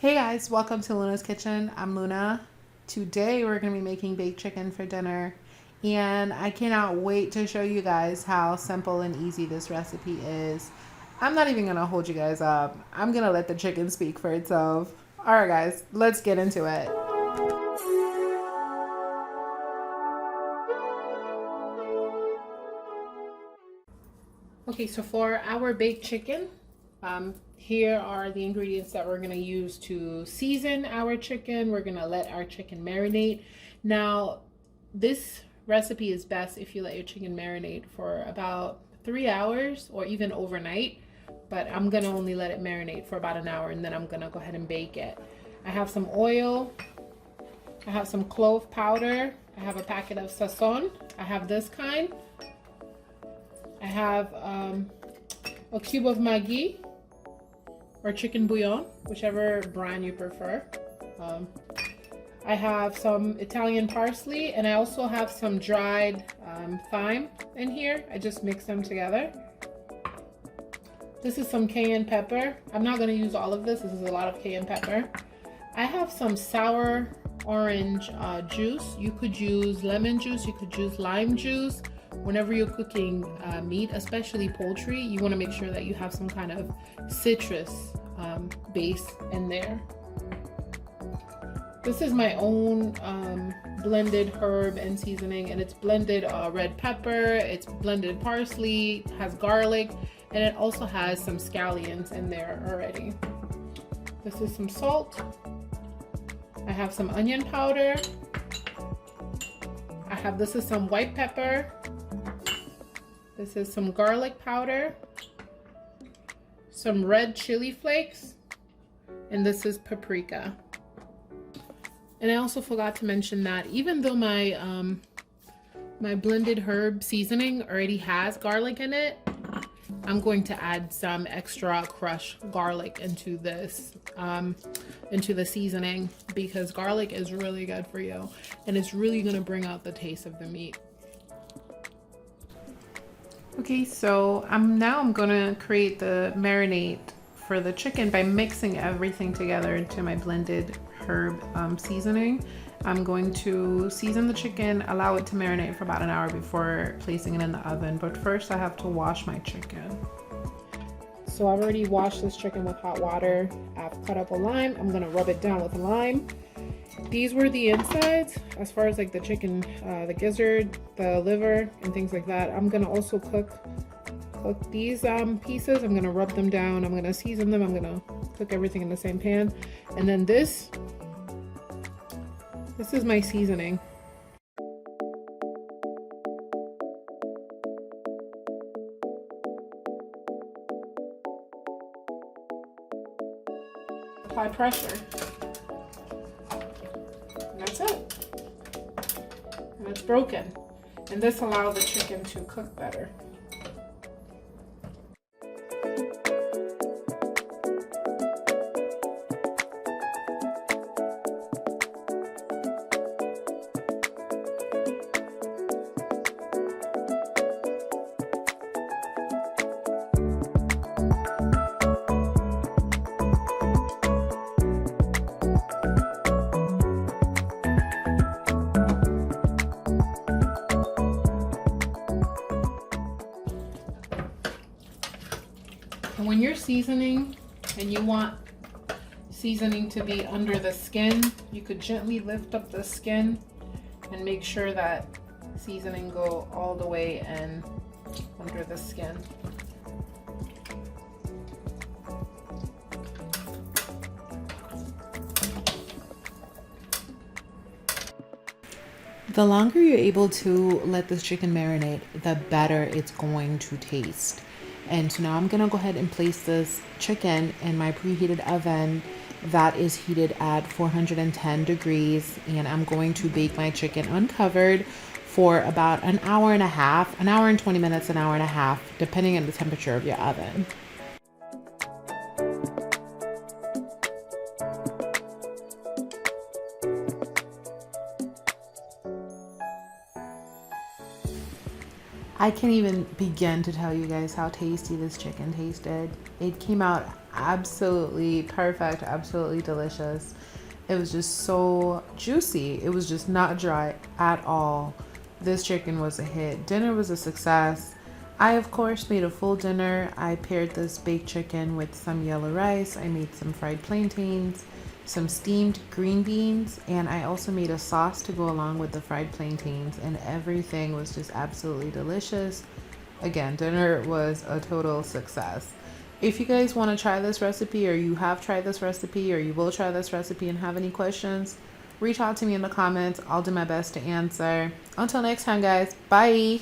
Hey guys, welcome to Luna's Kitchen. I'm Luna. Today we're going to be making baked chicken for dinner, and I cannot wait to show you guys how simple and easy this recipe is. I'm not even going to hold you guys up. I'm going to let the chicken speak for itself. All right guys, let's get into it. Okay, so for our baked chicken, here are the ingredients that we're going to use to season our chicken. We're going to let our chicken marinate. Now, this recipe is best if you let your chicken marinate for about 3 hours or even overnight, but I'm going to only let it marinate for about an hour, and then I'm going to go ahead and bake it. I have some oil. I have some clove powder. I have a packet of sazon. I have this kind. I have a cube of Maggi or chicken bouillon, whichever brand you prefer. I have some Italian parsley, and I also have some dried thyme in here. I just mix them together. This is some cayenne pepper. I'm not going to use all of this. This is a lot of cayenne pepper. I have some sour orange juice. You could use lemon juice. You could use lime juice. Whenever you're cooking meat, especially poultry, you want to make sure that you have some kind of citrus base in there. This is my own blended herb and seasoning, and it's blended red pepper, it's blended parsley, has garlic, and it also has some scallions in there already. This is some salt. I have some onion powder. This is some white pepper. This is some garlic powder, some red chili flakes, and this is paprika. And I also forgot to mention that even though my my blended herb seasoning already has garlic in it, I'm going to add some extra crushed garlic into this into the seasoning, because garlic is really good for you and it's really going to bring out the taste of the meat. Okay, so I'm gonna create the marinade for the chicken by mixing everything together into my blended herb seasoning. I'm going to season the chicken, allow it to marinate for about an hour before placing it in the oven. But first I have to wash my chicken. So I've already washed this chicken with hot water. I've cut up a lime. I'm gonna rub it down with lime. These were the insides, as far as like the chicken, the gizzard, the liver, and things like that. I'm gonna also cook these pieces. I'm gonna rub them down. I'm gonna season them. I'm gonna cook everything in the same pan. And then this is my seasoning. Apply pressure. That's it. And it's broken. And this allows the chicken to cook better. And when you're seasoning and you want seasoning to be under the skin, you could gently lift up the skin and make sure that seasoning go all the way in under the skin. The longer you're able to let this chicken marinate, the better it's going to taste. And so now I'm gonna go ahead and place this chicken in my preheated oven that is heated at 410 degrees, and I'm going to bake my chicken uncovered for about an hour and a half, an hour and 20 minutes, an hour and a half, depending on the temperature of your oven. I can't even begin to tell you guys how tasty this chicken tasted. It came out absolutely perfect, absolutely delicious. It was just so juicy. It was just not dry at all. This chicken was a hit. Dinner was a success. I, of course, made a full dinner. I paired this baked chicken with some yellow rice. I made some fried plantains, some steamed green beans, and I also made a sauce to go along with the fried plantains, and everything was just absolutely delicious. Again, dinner was a total success. If you guys want to try this recipe, or you have tried this recipe, or you will try this recipe and have any questions, reach out to me in the comments. I'll do my best to answer. Until next time, guys. Bye.